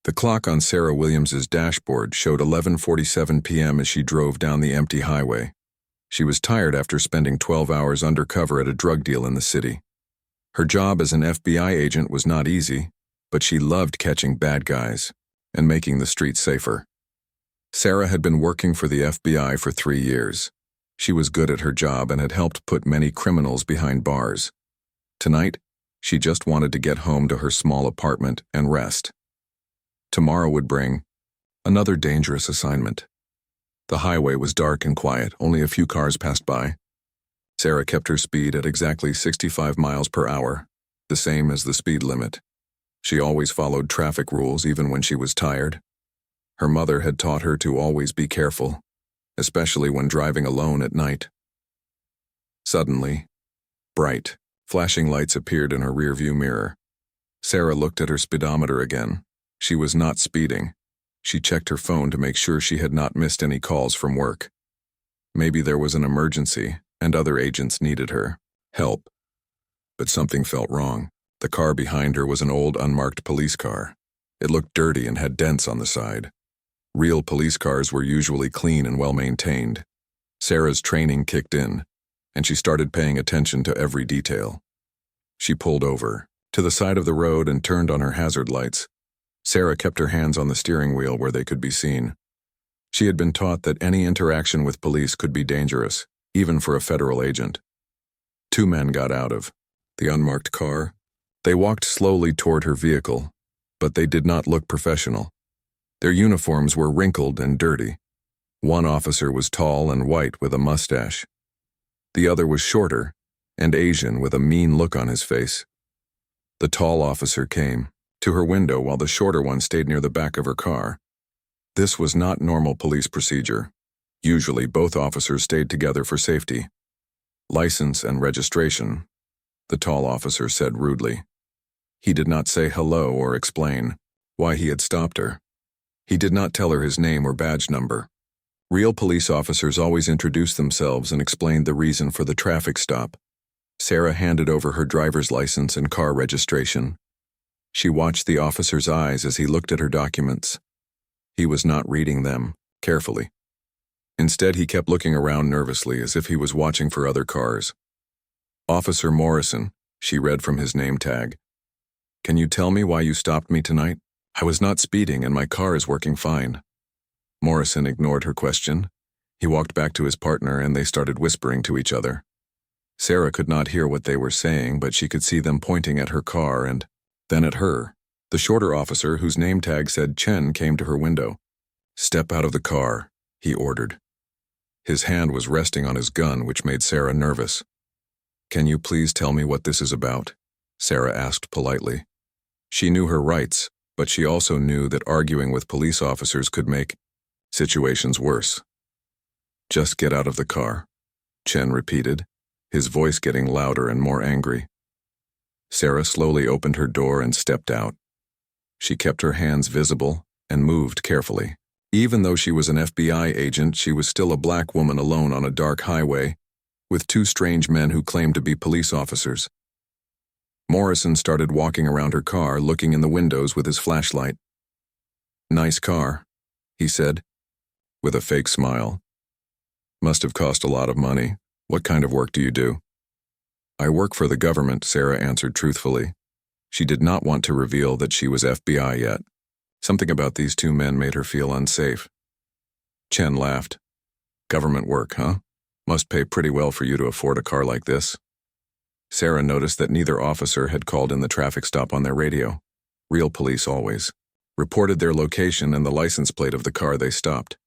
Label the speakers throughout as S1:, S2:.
S1: The clock on Sarah Williams's dashboard showed 11:47 p.m. as she drove down the empty highway. She was tired after spending 12 hours undercover at a drug deal in the city. Her job as an FBI agent was not easy, but she loved catching bad guys and making the streets safer. Sarah had been working for the FBI for 3 years. She was good at her job and had helped put many criminals behind bars. Tonight, she just wanted to get home to her small apartment and rest. Tomorrow would bring another dangerous assignment. The highway was dark and quiet, only a few cars passed by. Sarah kept her speed at exactly 65 miles per hour, the same as the speed limit. She always followed traffic rules even when she was tired. Her mother had taught her to always be careful, especially when driving alone at night. Suddenly, bright, flashing lights appeared in her rearview mirror. Sarah looked at her speedometer again. She was not speeding. She checked her phone to make sure she had not missed any calls from work. Maybe there was an emergency, and other agents needed her help. But something felt wrong. The car behind her was an old unmarked police car. It looked dirty and had dents on the side. Real police cars were usually clean and well-maintained. Sarah's training kicked in, and she started paying attention to every detail. She pulled over to the side of the road and turned on her hazard lights. Sarah kept her hands on the steering wheel where they could be seen. She had been taught that any interaction with police could be dangerous, even for a federal agent. 2 men got out of the unmarked car. They walked slowly toward her vehicle, but they did not look professional. Their uniforms were wrinkled and dirty. One officer was tall and white with a mustache. The other was shorter and Asian with a mean look on his face. The tall officer came to her window while the shorter one stayed near the back of her car. This was not normal police procedure. Usually, both officers stayed together for safety. License and registration, the tall officer said rudely. He did not say hello or explain why he had stopped her. He did not tell her his name or badge number. Real police officers always introduced themselves and explained the reason for the traffic stop. Sarah handed over her driver's license and car registration. She watched the officer's eyes as he looked at her documents. He was not reading them carefully. Instead, he kept looking around nervously as if he was watching for other cars. Officer Morrison, she read from his name tag. Can you tell me why you stopped me tonight? I was not speeding and my car is working fine. Morrison ignored her question. He walked back to his partner and they started whispering to each other. Sarah could not hear what they were saying, but she could see them pointing at her car and then at her. The shorter officer, whose name tag said Chen, came to her window. Step out of the car, he ordered. His hand was resting on his gun, which made Sarah nervous. Can you please tell me what this is about? Sarah asked politely. She knew her rights, but she also knew that arguing with police officers could make situations worse. Just get out of the car, Chen repeated, his voice getting louder and more angry. Sarah slowly opened her door and stepped out. She kept her hands visible and moved carefully. Even though she was an FBI agent, she was still a black woman alone on a dark highway with 2 strange men who claimed to be police officers. Morrison started walking around her car, looking in the windows with his flashlight. Nice car, he said, with a fake smile. Must have cost a lot of money. What kind of work do you do? I work for the government, Sarah answered truthfully. She did not want to reveal that she was FBI yet. Something about these 2 men made her feel unsafe. Chen laughed. Government work, huh? Must pay pretty well for you to afford a car like this. Sarah noticed that neither officer had called in the traffic stop on their radio. Real police always reported their location and the license plate of the car they stopped.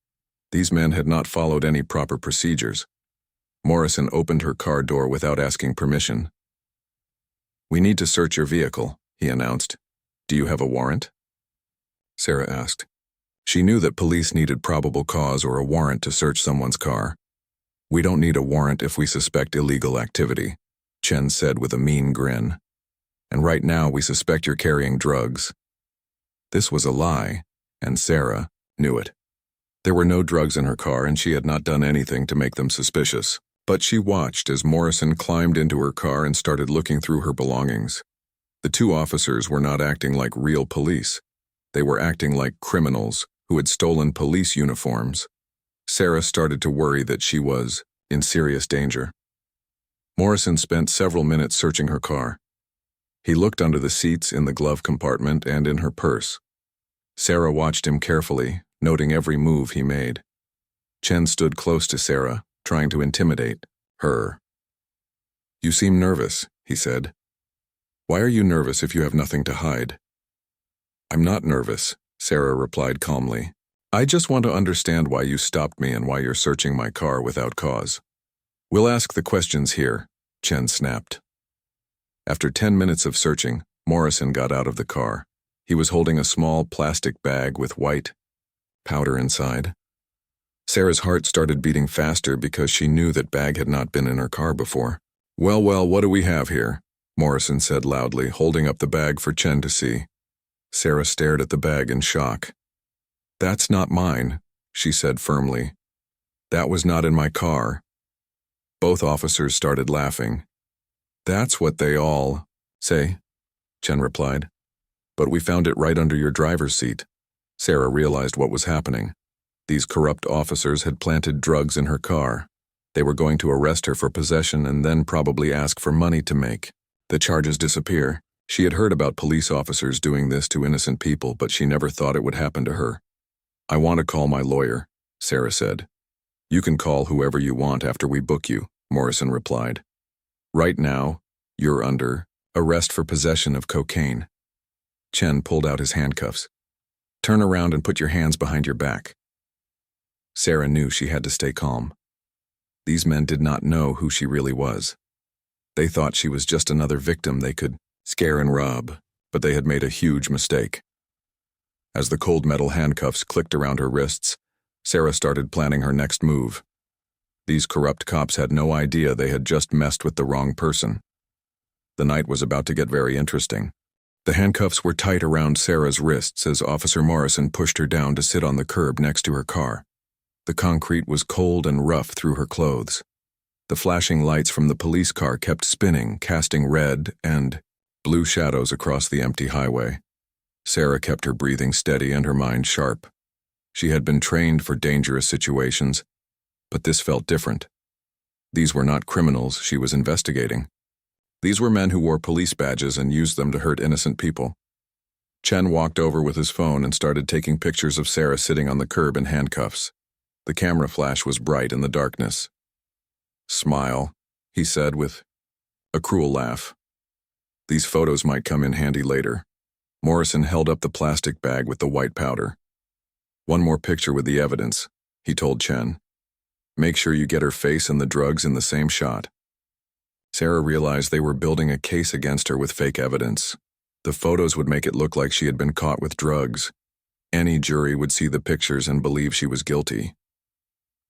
S1: These men had not followed any proper procedures. Morrison opened her car door without asking permission. We need to search your vehicle, he announced. Do you have a warrant? Sarah asked. She knew that police needed probable cause or a warrant to search someone's car. We don't need a warrant if we suspect illegal activity, Chen said with a mean grin. And right now we suspect you're carrying drugs. This was a lie, and Sarah knew it. There were no drugs in her car and she had not done anything to make them suspicious. But she watched as Morrison climbed into her car and started looking through her belongings. The 2 officers were not acting like real police. They were acting like criminals who had stolen police uniforms. Sarah started to worry that she was in serious danger. Morrison spent several minutes searching her car. He looked under the seats, in the glove compartment, and in her purse. Sarah watched him carefully, noting every move he made. Chen stood close to Sarah, trying to intimidate her. "You seem nervous," he said. "Why are you nervous if you have nothing to hide?" "I'm not nervous," Sarah replied calmly. "I just want to understand why you stopped me and why you're searching my car without cause." "We'll ask the questions here," Chen snapped. After 10 minutes of searching, Morrison got out of the car. He was holding a small plastic bag with white powder inside. Sarah's heart started beating faster because she knew that bag had not been in her car before. Well, what do we have here?" Morrison said loudly, holding up the bag for Chen to see. Sarah stared at the bag in shock. "That's not mine," she said firmly. "That was not in my car." Both officers started laughing. "That's what they all say," Chen replied. "But we found it right under your driver's seat." Sarah realized what was happening. These corrupt officers had planted drugs in her car. They were going to arrest her for possession and then probably ask for money to make the charges disappear. She had heard about police officers doing this to innocent people, but she never thought it would happen to her. "I want to call my lawyer," Sarah said. "You can call whoever you want after we book you," Morrison replied. "Right now, you're under arrest for possession of cocaine." Chen pulled out his handcuffs. "Turn around and put your hands behind your back." Sarah knew she had to stay calm. These men did not know who she really was. They thought she was just another victim they could scare and rob, but they had made a huge mistake. As the cold metal handcuffs clicked around her wrists, Sarah started planning her next move. These corrupt cops had no idea they had just messed with the wrong person. The night was about to get very interesting. The handcuffs were tight around Sarah's wrists as Officer Morrison pushed her down to sit on the curb next to her car. The concrete was cold and rough through her clothes. The flashing lights from the police car kept spinning, casting red and blue shadows across the empty highway. Sarah kept her breathing steady and her mind sharp. She had been trained for dangerous situations, but this felt different. These were not criminals she was investigating. These were men who wore police badges and used them to hurt innocent people. Chen walked over with his phone and started taking pictures of Sarah sitting on the curb in handcuffs. The camera flash was bright in the darkness. "Smile," he said with a cruel laugh. "These photos might come in handy later." Morrison held up the plastic bag with the white powder. "One more picture with the evidence," he told Chen. "Make sure you get her face and the drugs in the same shot." Sarah realized they were building a case against her with fake evidence. The photos would make it look like she had been caught with drugs. Any jury would see the pictures and believe she was guilty.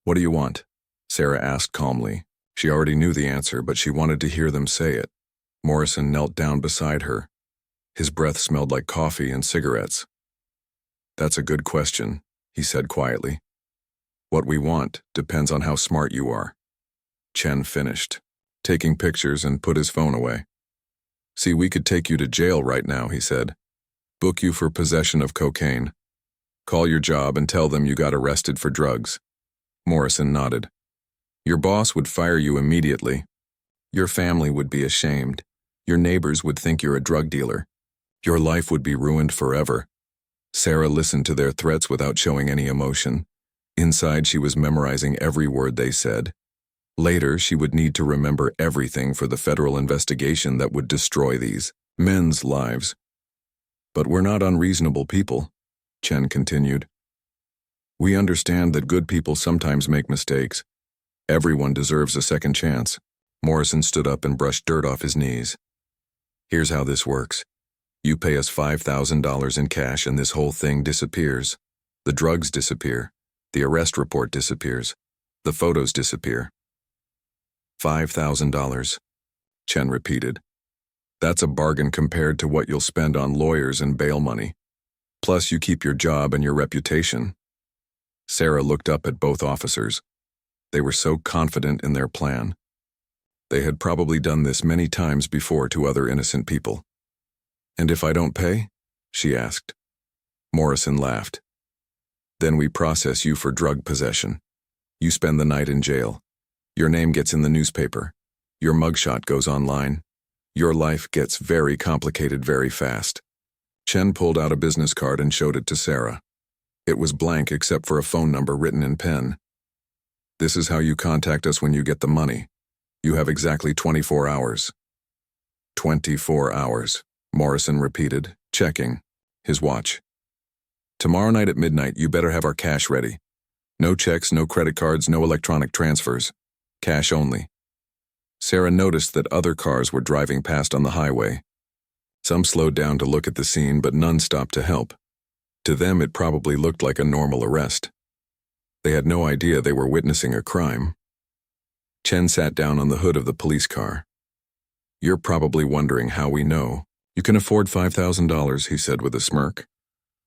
S1: "What do you want?" Sarah asked calmly. She already knew the answer, but she wanted to hear them say it. Morrison knelt down beside her. His breath smelled like coffee and cigarettes. "That's a good question," he said quietly. "What we want depends on how smart you are." Chen finished, taking pictures, and put his phone away. "See, we could take you to jail right now," he said. "Book you for possession of cocaine. Call your job and tell them you got arrested for drugs." Morrison nodded. "Your boss would fire you immediately. Your family would be ashamed. Your neighbors would think you're a drug dealer. Your life would be ruined forever." Sarah listened to their threats without showing any emotion. Inside, she was memorizing every word they said. Later, she would need to remember everything for the federal investigation that would destroy these men's lives. "But we're not unreasonable people," Chen continued. "We understand that good people sometimes make mistakes. Everyone deserves a second chance." Morrison stood up and brushed dirt off his knees. "Here's how this works. You pay us $5,000 in cash and this whole thing disappears. The drugs disappear. The arrest report disappears. The photos disappear." $5,000, Chen repeated. "That's a bargain compared to what you'll spend on lawyers and bail money. Plus you keep your job and your reputation." Sarah looked up at both officers. They were so confident in their plan. They had probably done this many times before to other innocent people. "And if I don't pay?" she asked. Morrison laughed. Then we process you for drug possession. You spend the night in jail. Your name gets in the newspaper. Your mugshot goes online. Your life gets very complicated very fast. Chen pulled out a business card and showed it to Sarah. It was blank except for a phone number written in pen. This is how you contact us when you get the money. You have exactly 24 hours. 24 hours, Morrison repeated, checking his watch. Tomorrow night at midnight, you better have our cash ready. No checks, no credit cards, no electronic transfers. Cash only. Sarah noticed that other cars were driving past on the highway. Some slowed down to look at the scene, but none stopped to help. To them, it probably looked like a normal arrest. They had no idea they were witnessing a crime. Chen sat down on the hood of the police car. You're probably wondering how we know. You can afford $5,000, he said with a smirk.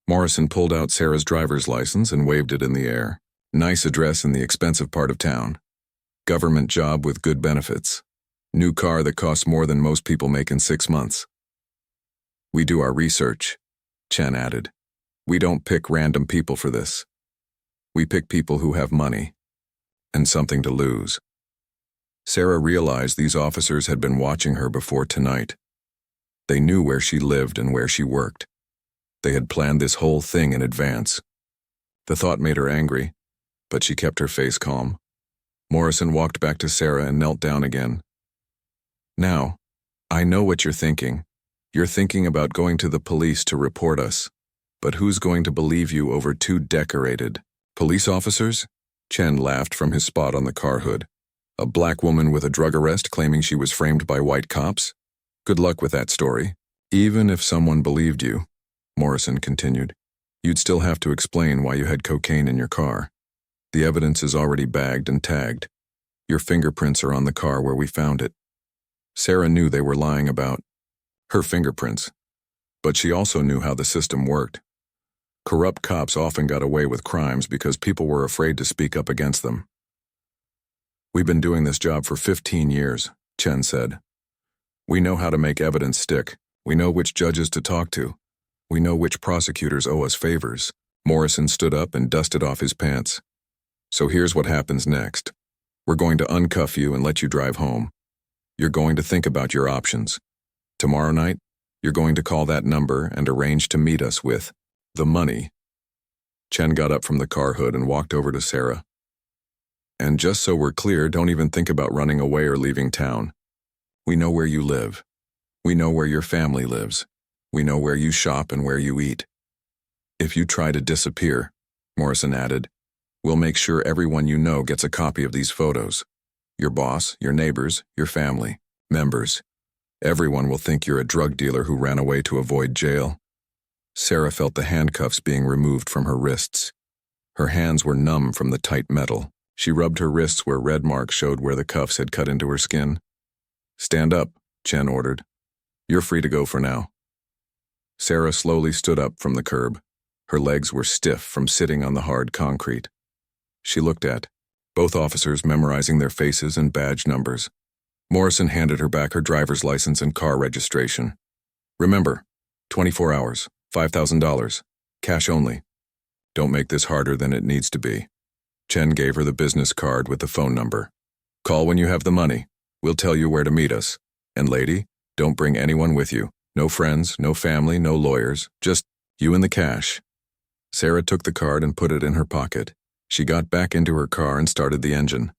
S1: Morrison pulled out Sarah's driver's license and waved it in the air. Nice address in the expensive part of town. Government job with good benefits. New car that costs more than most people make in 6 months. We do our research, Chen added. We don't pick random people for this. We pick people who have money and something to lose. Sarah realized these officers had been watching her before tonight. They knew where she lived and where she worked. They had planned this whole thing in advance. The thought made her angry, but she kept her face calm. Morrison walked back to Sarah and knelt down again. Now, I know what you're thinking. You're thinking about going to the police to report us. But who's going to believe you over 2 decorated police officers? Chen laughed from his spot on the car hood. A black woman with a drug arrest claiming she was framed by white cops? Good luck with that story. Even if someone believed you, Morrison continued, you'd still have to explain why you had cocaine in your car. The evidence is already bagged and tagged. Your fingerprints are on the car where we found it. Sarah knew they were lying about her fingerprints, but she also knew how the system worked. Corrupt cops often got away with crimes because people were afraid to speak up against them. We've been doing this job for 15 years, Chen said. We know how to make evidence stick. We know which judges to talk to. We know which prosecutors owe us favors. Morrison stood up and dusted off his pants. So here's what happens next. We're going to uncuff you and let you drive home. You're going to think about your options. Tomorrow night, you're going to call that number and arrange to meet us with the money. Chen got up from the car hood and walked over to Sarah. And just so we're clear, don't even think about running away or leaving town. We know where you live. We know where your family lives. We know where you shop and where you eat. If you try to disappear, Morrison added, we'll make sure everyone you know gets a copy of these photos. Your boss, your neighbors, your family, members. Everyone will think you're a drug dealer who ran away to avoid jail. Sarah felt the handcuffs being removed from her wrists. Her hands were numb from the tight metal. She rubbed her wrists where red marks showed where the cuffs had cut into her skin. Stand up, Chen ordered. You're free to go for now. Sarah slowly stood up from the curb. Her legs were stiff from sitting on the hard concrete. She looked at both officers memorizing their faces and badge numbers. Morrison handed her back her driver's license and car registration. Remember, 24 hours, $5,000, cash only. Don't make this harder than it needs to be. Chen gave her the business card with the phone number. Call when you have the money. We'll tell you where to meet us. And lady, don't bring anyone with you. No friends, no family, no lawyers, just you and the cash. Sarah took the card and put it in her pocket. She got back into her car and started the engine.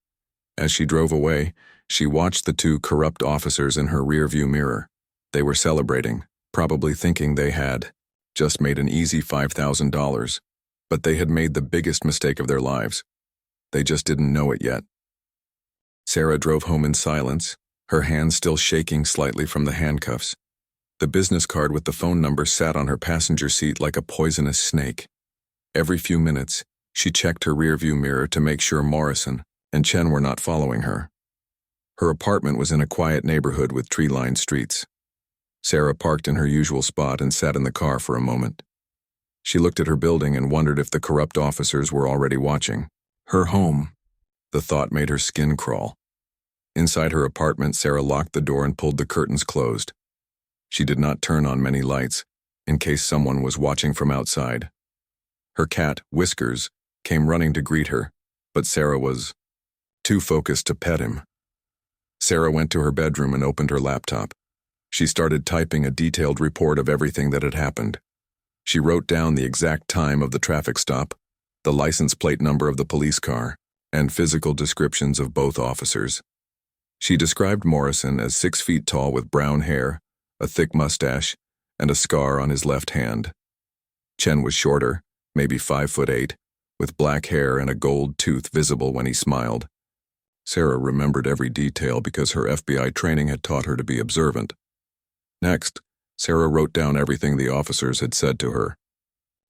S1: As she drove away, she watched the 2 corrupt officers in her rearview mirror. They were celebrating, probably thinking they had just made an easy $5,000, but they had made the biggest mistake of their lives. They just didn't know it yet. Sarah drove home in silence, her hands still shaking slightly from the handcuffs. The business card with the phone number sat on her passenger seat like a poisonous snake. Every few minutes, she checked her rearview mirror to make sure Morrison and Chen were not following her. Her apartment was in a quiet neighborhood with tree-lined streets. Sarah parked in her usual spot and sat in the car for a moment. She looked at her building and wondered if the corrupt officers were already watching. Her home. The thought made her skin crawl. Inside her apartment, Sarah locked the door and pulled the curtains closed. She did not turn on many lights, in case someone was watching from outside. Her cat, Whiskers, came running to greet her, but Sarah was too focused to pet him. Sarah went to her bedroom and opened her laptop. She started typing a detailed report of everything that had happened. She wrote down the exact time of the traffic stop, the license plate number of the police car, and physical descriptions of both officers. She described Morrison as 6 feet tall with brown hair, a thick mustache, and a scar on his left hand. Chen was shorter, maybe 5'8", with black hair and a gold tooth visible when he smiled. Sarah remembered every detail because her FBI training had taught her to be observant. Next, Sarah wrote down everything the officers had said to her.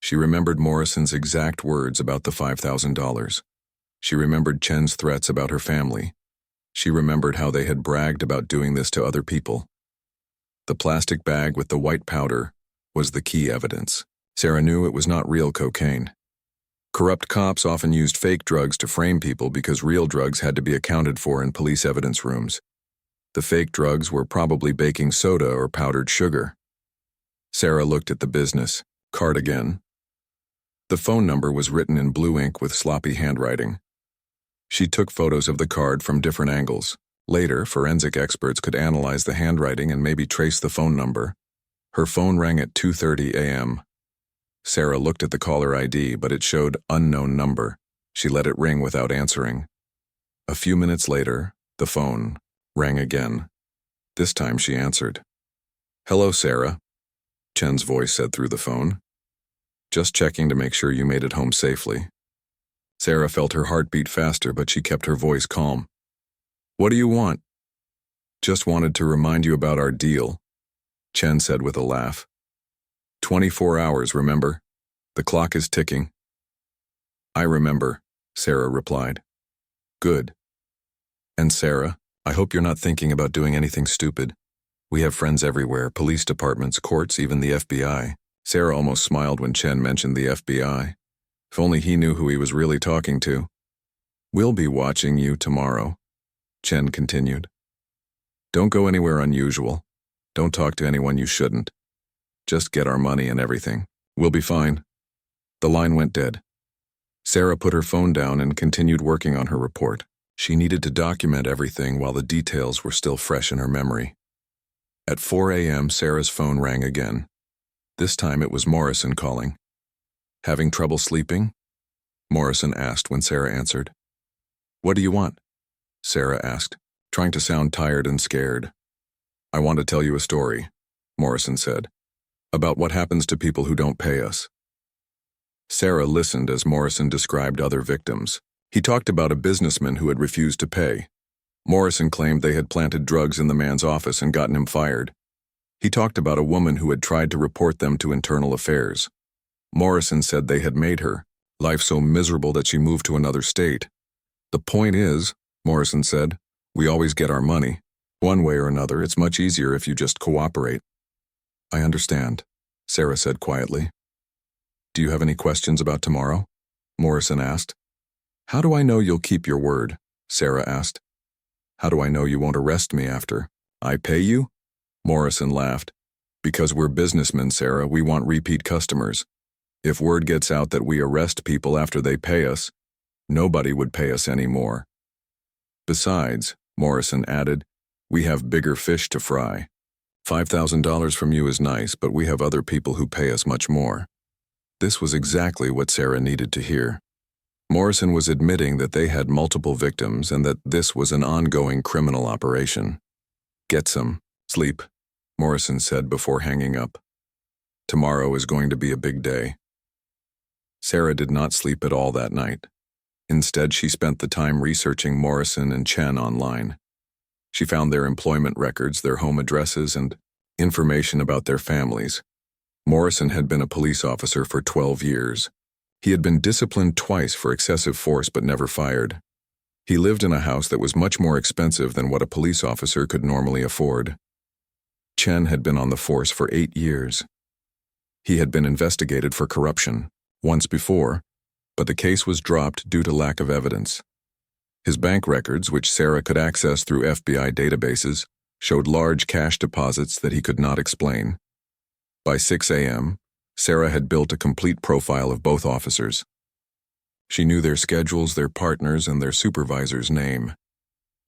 S1: She remembered Morrison's exact words about the $5,000. She remembered Chen's threats about her family. She remembered how they had bragged about doing this to other people. The plastic bag with the white powder was the key evidence. Sarah knew it was not real cocaine. Corrupt cops often used fake drugs to frame people because real drugs had to be accounted for in police evidence rooms. The fake drugs were probably baking soda or powdered sugar. Sarah looked at the business card again. The phone number was written in blue ink with sloppy handwriting. She took photos of the card from different angles. Later, forensic experts could analyze the handwriting and maybe trace the phone number. Her phone rang at 2:30 a.m. Sarah looked at the caller ID, but it showed unknown number. She let it ring without answering. A few minutes later, the phone rang again. This time she answered. "Hello, Sarah," Chen's voice said through the phone. "Just checking to make sure you made it home safely." Sarah felt her heart beat faster, but she kept her voice calm. "What do you want?" "Just wanted to remind you about our deal," Chen said with a laugh. 24 hours, remember? The clock is ticking." "I remember," Sarah replied. "Good. And Sarah, I hope you're not thinking about doing anything stupid. We have friends everywhere, police departments, courts, even the FBI." Sarah almost smiled when Chen mentioned the FBI. If only he knew who he was really talking to. "We'll be watching you tomorrow," Chen continued. "Don't go anywhere unusual. Don't talk to anyone you shouldn't. Just get our money and everything. We'll be fine." The line went dead. Sarah put her phone down and continued working on her report. She needed to document everything while the details were still fresh in her memory. At 4 a.m., Sarah's phone rang again. This time it was Morrison calling. "Having trouble sleeping?" Morrison asked when Sarah answered. "What do you want?" Sarah asked, trying to sound tired and scared. "I want to tell you a story," Morrison said, "about what happens to people who don't pay us." Sarah listened as Morrison described other victims. He talked about a businessman who had refused to pay. Morrison claimed they had planted drugs in the man's office and gotten him fired. He talked about a woman who had tried to report them to internal affairs. Morrison said they had made her life so miserable that she moved to another state. "The point is," Morrison said, "we always get our money. One way or another, it's much easier if you just cooperate." "I understand," Sarah said quietly. "Do you have any questions about tomorrow?" Morrison asked. "How do I know you'll keep your word?" Sarah asked. "How do I know you won't arrest me after I pay you?" Morrison laughed. "Because we're businessmen, Sarah, we want repeat customers. If word gets out that we arrest people after they pay us, nobody would pay us anymore. Besides," Morrison added, "we have bigger fish to fry. $5,000 from you is nice, but we have other people who pay us much more." This was exactly what Sarah needed to hear. Morrison was admitting that they had multiple victims and that this was an ongoing criminal operation. "Get some sleep," Morrison said before hanging up. "Tomorrow is going to be a big day." Sarah did not sleep at all that night. Instead, she spent the time researching Morrison and Chen online. She found their employment records, their home addresses, and information about their families. Morrison had been a police officer for 12 years. He had been disciplined twice for excessive force but never fired. He lived in a house that was much more expensive than what a police officer could normally afford. Chen had been on the force for 8 years. He had been investigated for corruption once before, but the case was dropped due to lack of evidence. His bank records, which Sarah could access through FBI databases, showed large cash deposits that he could not explain. By 6 a.m., Sarah had built a complete profile of both officers. She knew their schedules, their partners, and their supervisor's name.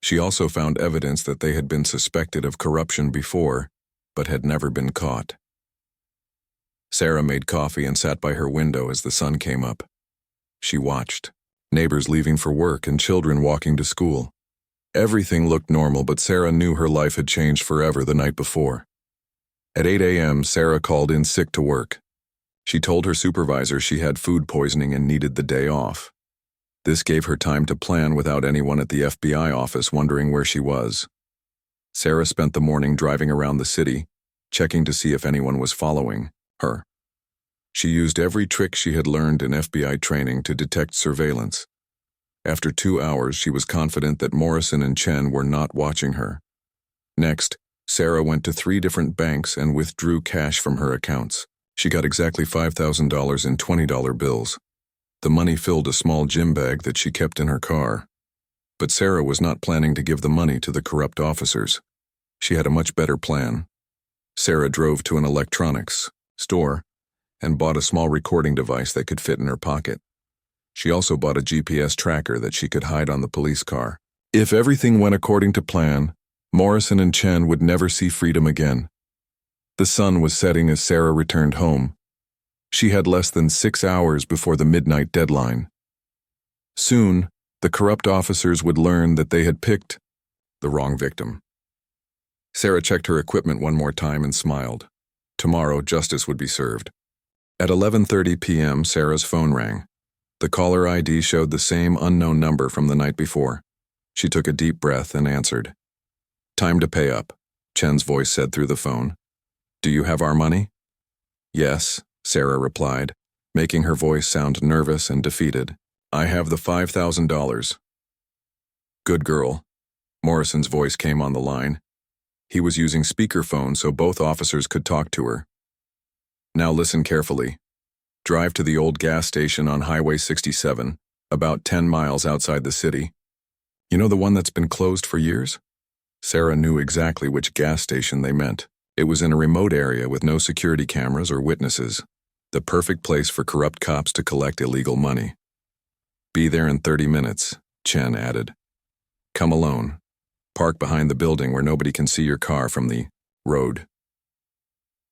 S1: She also found evidence that they had been suspected of corruption before, but had never been caught. Sarah made coffee and sat by her window as the sun came up. She watched. Neighbors leaving for work and children walking to school. Everything looked normal, but Sarah knew her life had changed forever the night before. At 8 a.m., Sarah called in sick to work. She told her supervisor she had food poisoning and needed the day off. This gave her time to plan without anyone at the FBI office wondering where she was. Sarah spent the morning driving around the city, checking to see if anyone was following her. She used every trick she had learned in FBI training to detect surveillance. After 2 hours, she was confident that Morrison and Chen were not watching her. Next, Sarah went to 3 different banks and withdrew cash from her accounts. She got exactly $5,000 in $20 bills. The money filled a small gym bag that she kept in her car. But Sarah was not planning to give the money to the corrupt officers. She had a much better plan. Sarah drove to an electronics store and bought a small recording device that could fit in her pocket. She also bought a GPS tracker that she could hide on the police car. If everything went according to plan, Morrison and Chen would never see freedom again. The sun was setting as Sarah returned home. She had less than 6 hours before the midnight deadline. Soon, the corrupt officers would learn that they had picked the wrong victim. Sarah checked her equipment one more time and smiled. Tomorrow, justice would be served. At 11:30 p.m., Sarah's phone rang. The caller ID showed the same unknown number from the night before. She took a deep breath and answered. "Time to pay up," Chen's voice said through the phone. "Do you have our money?" "Yes," Sarah replied, making her voice sound nervous and defeated. "I have the $5,000. "Good girl." Morrison's voice came on the line. He was using speakerphone so both officers could talk to her. "Now listen carefully. Drive to the old gas station on Highway 67, about 10 miles outside the city. You know the one that's been closed for years?" Sarah knew exactly which gas station they meant. It was in a remote area with no security cameras or witnesses. The perfect place for corrupt cops to collect illegal money. "Be there in 30 minutes, Chen added. "Come alone. Park behind the building where nobody can see your car from the road."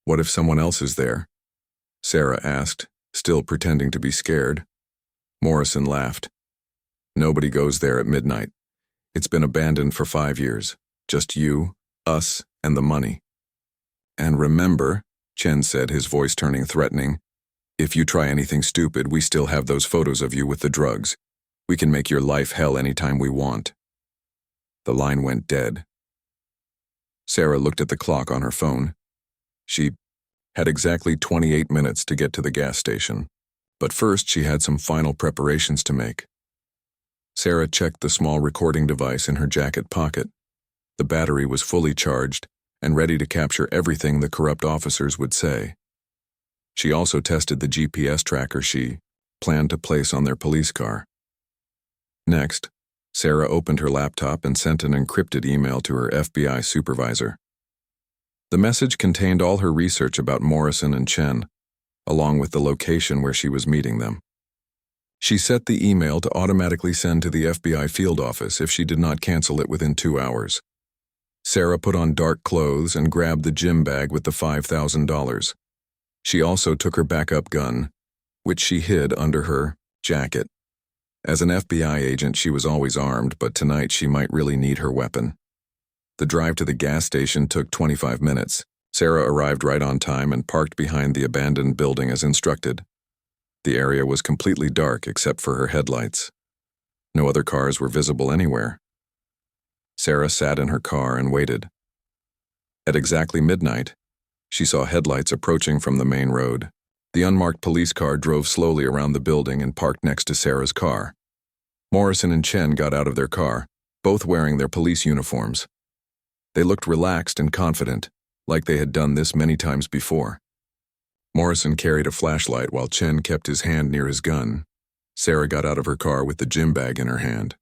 S1: "What if someone else is there?" Sarah asked, still pretending to be scared. Morrison laughed. "Nobody goes there at midnight. It's been abandoned for 5 years. Just you, us, and the money." "And remember," Chen said, his voice turning threatening, "if you try anything stupid, we still have those photos of you with the drugs. We can make your life hell anytime we want." The line went dead. Sarah looked at the clock on her phone. She had exactly 28 minutes to get to the gas station. But first, she had some final preparations to make. Sarah checked the small recording device in her jacket pocket. The battery was fully charged and ready to capture everything the corrupt officers would say. She also tested the GPS tracker she planned to place on their police car. Next, Sarah opened her laptop and sent an encrypted email to her FBI supervisor. The message contained all her research about Morrison and Chen, along with the location where she was meeting them. She set the email to automatically send to the FBI field office if she did not cancel it within 2 hours. Sarah put on dark clothes and grabbed the gym bag with the $5,000. She also took her backup gun, which she hid under her jacket. As an FBI agent, she was always armed, but tonight she might really need her weapon. The drive to the gas station took 25 minutes. Sarah arrived right on time and parked behind the abandoned building as instructed. The area was completely dark except for her headlights. No other cars were visible anywhere. Sarah sat in her car and waited. At exactly midnight, she saw headlights approaching from the main road. The unmarked police car drove slowly around the building and parked next to Sarah's car. Morrison and Chen got out of their car, both wearing their police uniforms. They looked relaxed and confident, like they had done this many times before. Morrison carried a flashlight while Chen kept his hand near his gun. Sarah got out of her car with the gym bag in her hand.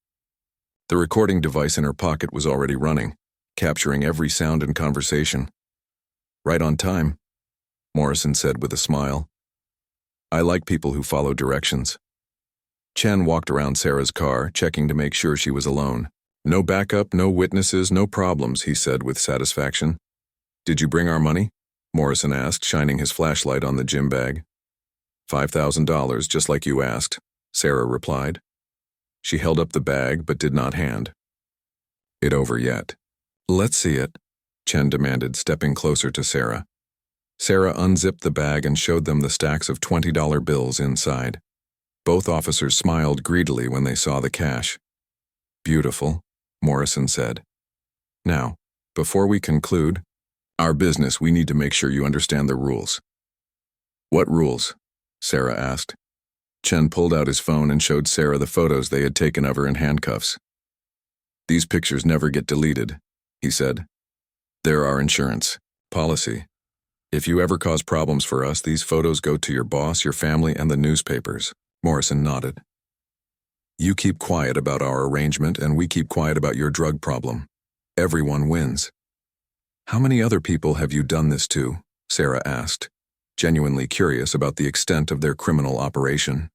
S1: The recording device in her pocket was already running, capturing every sound and conversation. "Right on time," Morrison said with a smile. I like people who follow directions. Chen walked around Sarah's car, checking to make sure she was alone. No backup, no witnesses, no problems, he said with satisfaction. Did you bring our money? Morrison asked, shining his flashlight on the gym bag. $5,000, just like you asked, Sarah replied. She held up the bag but did not hand it over yet. Let's see it, Chen demanded, stepping closer to Sarah. Sarah unzipped the bag and showed them the stacks of $20 bills inside. Both officers smiled greedily when they saw the cash. Beautiful, Morrison said. Now, before we conclude our business, we need to make sure you understand the rules. What rules? Sarah asked. Chen pulled out his phone and showed Sarah the photos they had taken of her in handcuffs. These pictures never get deleted, he said. They're our insurance policy. If you ever cause problems for us, these photos go to your boss, your family, and the newspapers. Morrison nodded. You keep quiet about our arrangement, and we keep quiet about your drug problem. Everyone wins. How many other people have you done this to? Sarah asked, genuinely curious about the extent of their criminal operation.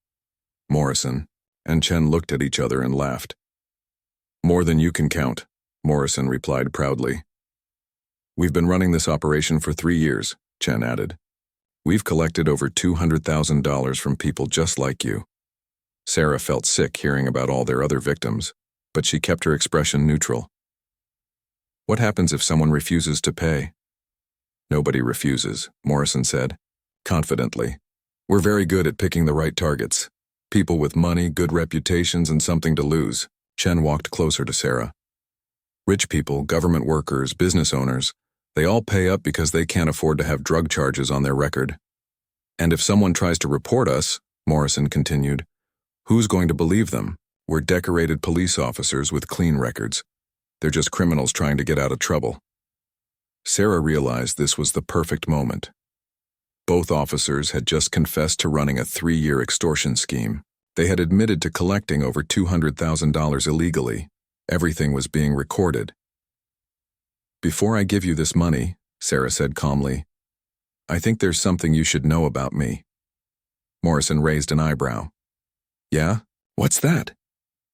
S1: Morrison and Chen looked at each other and laughed. More than you can count, Morrison replied proudly. We've been running this operation for 3 years, Chen added. We've collected over $200,000 from people just like you. Sarah felt sick hearing about all their other victims, but she kept her expression neutral. What happens if someone refuses to pay? Nobody refuses, Morrison said, confidently. We're very good at picking the right targets. People with money, good reputations, and something to lose. Chen walked closer to Sarah. Rich people, government workers, business owners, they all pay up because they can't afford to have drug charges on their record. And if someone tries to report us, Morrison continued, who's going to believe them? We're decorated police officers with clean records. They're just criminals trying to get out of trouble. Sarah realized this was the perfect moment. Both officers had just confessed to running a 3-year extortion scheme. They had admitted to collecting over $200,000 illegally. Everything was being recorded. Before I give you this money, Sarah said calmly, I think there's something you should know about me. Morrison raised an eyebrow. Yeah? What's that?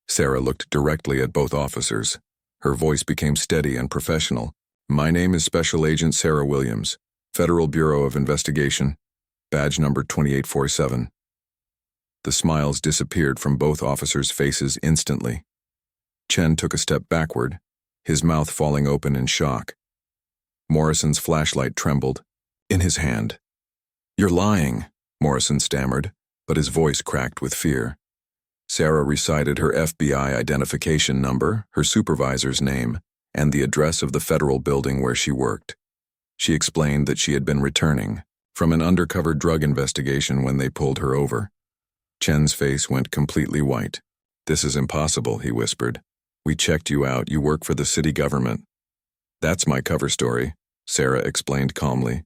S1: Sarah looked directly at both officers. Her voice became steady and professional. My name is Special Agent Sarah Williams, Federal Bureau of Investigation, badge number 2847. The smiles disappeared from both officers' faces instantly. Chen took a step backward, his mouth falling open in shock. Morrison's flashlight trembled in his hand. You're lying, Morrison stammered, but his voice cracked with fear. Sarah recited her FBI identification number, her supervisor's name, and the address of the federal building where she worked. She explained that she had been returning from an undercover drug investigation when they pulled her over. Chen's face went completely white. This is impossible, he whispered. We checked you out. You work for the city government. That's my cover story, Sarah explained calmly.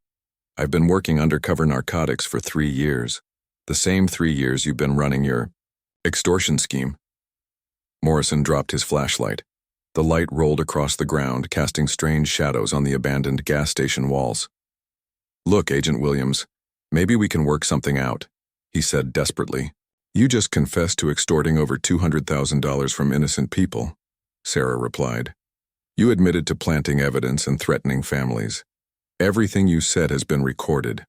S1: I've been working undercover narcotics for 3 years. The same 3 years you've been running your extortion scheme. Morrison dropped his flashlight. The light rolled across the ground, casting strange shadows on the abandoned gas station walls. Look, Agent Williams, maybe we can work something out, he said desperately. You just confessed to extorting over $200,000 from innocent people, Sarah replied. You admitted to planting evidence and threatening families. Everything you said has been recorded.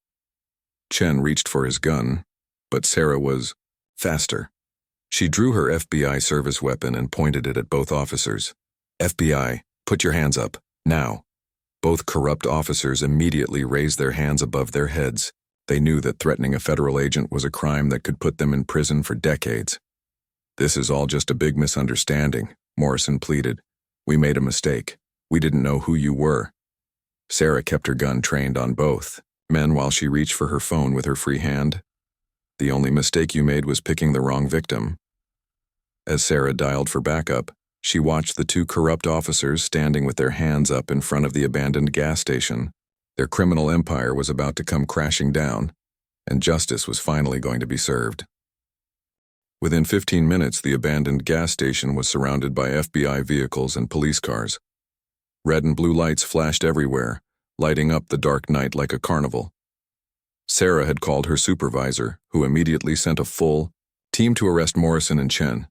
S1: Chen reached for his gun, but Sarah was faster. She drew her FBI service weapon and pointed it at both officers. FBI, put your hands up, now. Both corrupt officers immediately raised their hands above their heads. They knew that threatening a federal agent was a crime that could put them in prison for decades. This is all just a big misunderstanding, Morrison pleaded. We made a mistake. We didn't know who you were. Sarah kept her gun trained on both men while she reached for her phone with her free hand. The only mistake you made was picking the wrong victim. As Sarah dialed for backup, she watched the 2 corrupt officers standing with their hands up in front of the abandoned gas station. Their criminal empire was about to come crashing down, and justice was finally going to be served. Within 15 minutes, the abandoned gas station was surrounded by FBI vehicles and police cars. Red and blue lights flashed everywhere, lighting up the dark night like a carnival. Sarah had called her supervisor, who immediately sent a full team to arrest Morrison and Chen.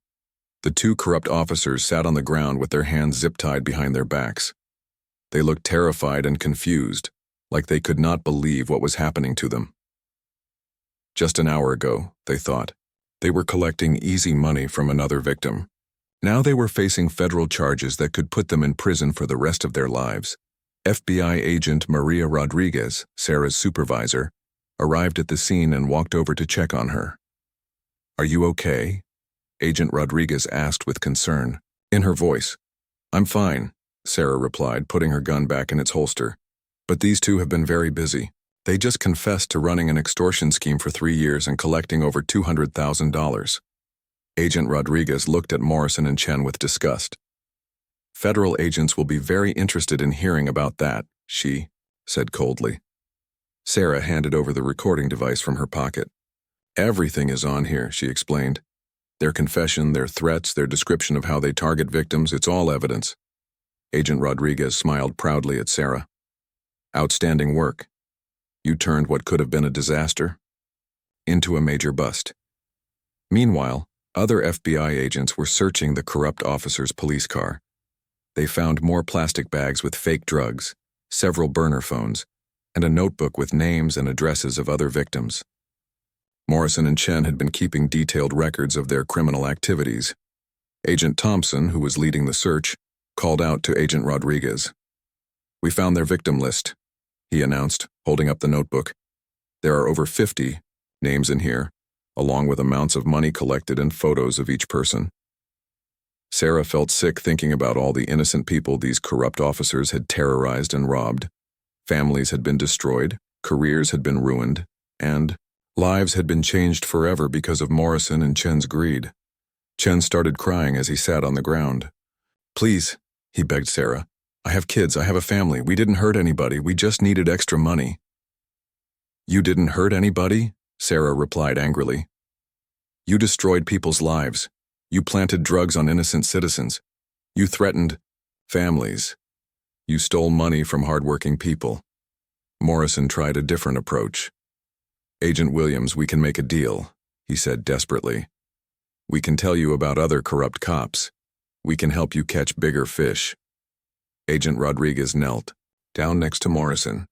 S1: The two corrupt officers sat on the ground with their hands zip-tied behind their backs. They looked terrified and confused, like they could not believe what was happening to them. Just an hour ago, they thought, they were collecting easy money from another victim. Now they were facing federal charges that could put them in prison for the rest of their lives. FBI agent Maria Rodriguez, Sarah's supervisor, arrived at the scene and walked over to check on her. "Are you okay?" Agent Rodriguez asked with concern in her voice. "I'm fine," Sarah replied, putting her gun back in its holster. "But these two have been very busy. They just confessed to running an extortion scheme for 3 years and collecting over $200,000. Agent Rodriguez looked at Morrison and Chen with disgust. "Federal agents will be very interested in hearing about that," she said coldly. Sarah handed over the recording device from her pocket. "Everything is on here," she explained. "Their confession, their threats, their description of how they target victims, it's all evidence." Agent Rodriguez smiled proudly at Sarah. "Outstanding work. You turned what could have been a disaster into a major bust." Meanwhile, other FBI agents were searching the corrupt officer's police car. They found more plastic bags with fake drugs, several burner phones, and a notebook with names and addresses of other victims. Morrison and Chen had been keeping detailed records of their criminal activities. Agent Thompson, who was leading the search, called out to Agent Rodriguez. "We found their victim list," he announced, holding up the notebook. "There are over 50 names in here, along with amounts of money collected and photos of each person." Sarah felt sick thinking about all the innocent people these corrupt officers had terrorized and robbed. Families had been destroyed, careers had been ruined, and lives had been changed forever because of Morrison and Chen's greed. Chen started crying as he sat on the ground. "Please," he begged Sarah. "I have kids, I have a family, we didn't hurt anybody, we just needed extra money." "You didn't hurt anybody?" Sarah replied angrily. "You destroyed people's lives. You planted drugs on innocent citizens. You threatened families. You stole money from hardworking people." Morrison tried a different approach. "Agent Williams, we can make a deal," he said desperately. "We can tell you about other corrupt cops. We can help you catch bigger fish." Agent Rodriguez knelt down next to Morrison.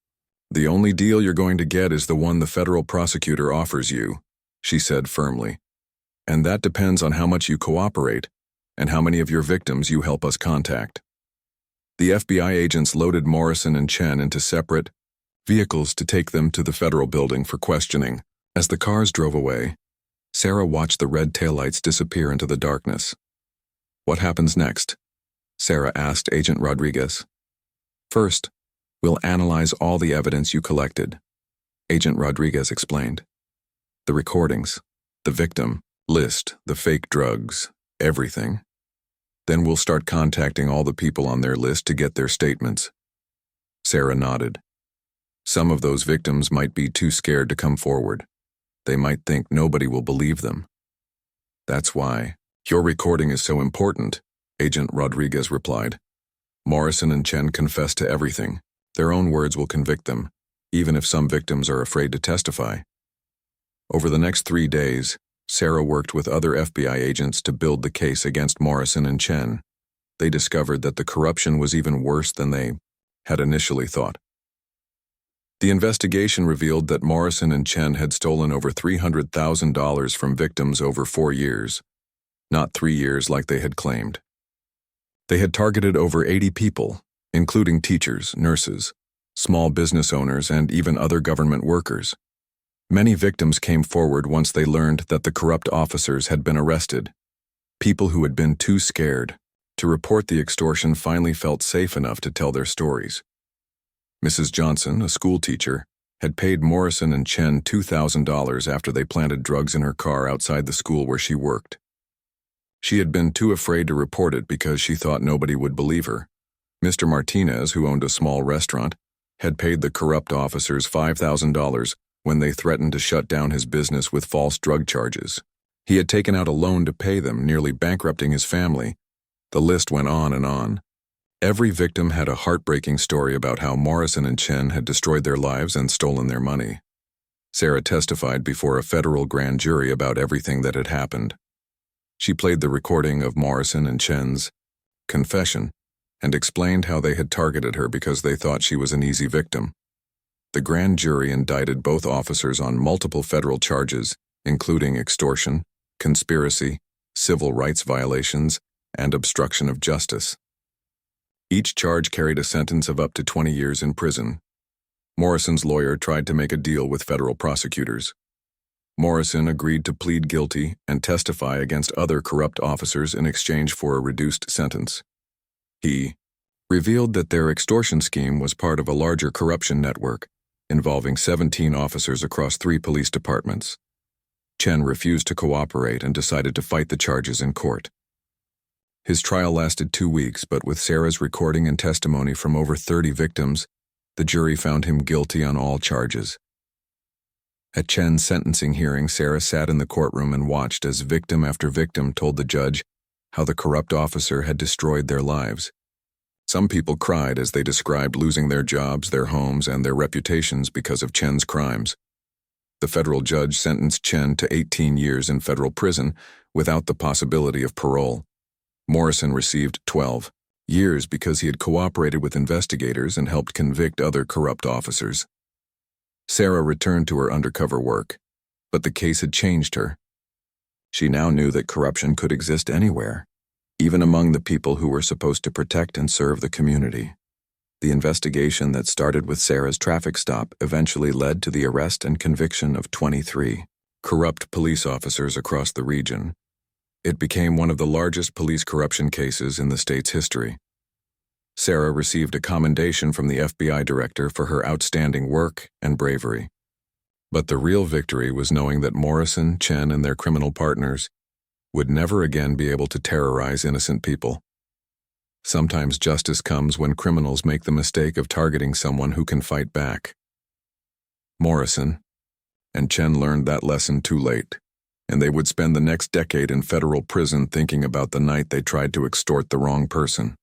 S1: "The only deal you're going to get is the one the federal prosecutor offers you," she said firmly. "And that depends on how much you cooperate and how many of your victims you help us contact." The FBI agents loaded Morrison and Chen into separate vehicles to take them to the federal building for questioning. As the cars drove away, Sarah watched the red taillights disappear into the darkness. "What happens next?" Sarah asked Agent Rodriguez. "First, we'll analyze all the evidence you collected," Agent Rodriguez explained. "The recordings, the victim list, the fake drugs, everything. Then we'll start contacting all the people on their list to get their statements." Sarah nodded. "Some of those victims might be too scared to come forward. They might think nobody will believe them. That's why your recording is so important," Agent Rodriguez replied. "Morrison and Chen confess to everything. Their own words will convict them, even if some victims are afraid to testify." Over the next 3 days, Sarah worked with other FBI agents to build the case against Morrison and Chen. They discovered that the corruption was even worse than they had initially thought. The investigation revealed that Morrison and Chen had stolen over $300,000 from victims over 4 years, not 3 years like they had claimed. They had targeted over 80 people, including teachers, nurses, small business owners, and even other government workers. Many victims came forward once they learned that the corrupt officers had been arrested. People who had been too scared to report the extortion finally felt safe enough to tell their stories. Mrs. Johnson, a school teacher, had paid Morrison and Chen $2,000 after they planted drugs in her car outside the school where she worked. She had been too afraid to report it because she thought nobody would believe her. Mr. Martinez, who owned a small restaurant, had paid the corrupt officers $5,000 when they threatened to shut down his business with false drug charges. He had taken out a loan to pay them, nearly bankrupting his family. The list went on and on. Every victim had a heartbreaking story about how Morrison and Chen had destroyed their lives and stolen their money. Sarah testified before a federal grand jury about everything that had happened. She played the recording of Morrison and Chen's confession and explained how they had targeted her because they thought she was an easy victim. The grand jury indicted both officers on multiple federal charges, including extortion, conspiracy, civil rights violations, and obstruction of justice. Each charge carried a sentence of up to 20 years in prison. Morrison's lawyer tried to make a deal with federal prosecutors. Morrison agreed to plead guilty and testify against other corrupt officers in exchange for a reduced sentence. He revealed that their extortion scheme was part of a larger corruption network involving 17 officers across 3 police departments. Chen refused to cooperate and decided to fight the charges in court. His trial lasted 2 weeks, but with Sarah's recording and testimony from over 30 victims, the jury found him guilty on all charges. At Chen's sentencing hearing, Sarah sat in the courtroom and watched as victim after victim told the judge how the corrupt officer had destroyed their lives. Some people cried as they described losing their jobs, their homes, and their reputations because of Chen's crimes. The federal judge sentenced Chen to 18 years in federal prison without the possibility of parole. Morrison received 12 years because he had cooperated with investigators and helped convict other corrupt officers. Sarah returned to her undercover work, but the case had changed her. She now knew that corruption could exist anywhere, even among the people who were supposed to protect and serve the community. The investigation that started with Sarah's traffic stop eventually led to the arrest and conviction of 23 corrupt police officers across the region. It became one of the largest police corruption cases in the state's history. Sarah received a commendation from the FBI director for her outstanding work and bravery. But the real victory was knowing that Morrison, Chen, and their criminal partners would never again be able to terrorize innocent people. Sometimes justice comes when criminals make the mistake of targeting someone who can fight back. Morrison and Chen learned that lesson too late, and they would spend the next decade in federal prison thinking about the night they tried to extort the wrong person.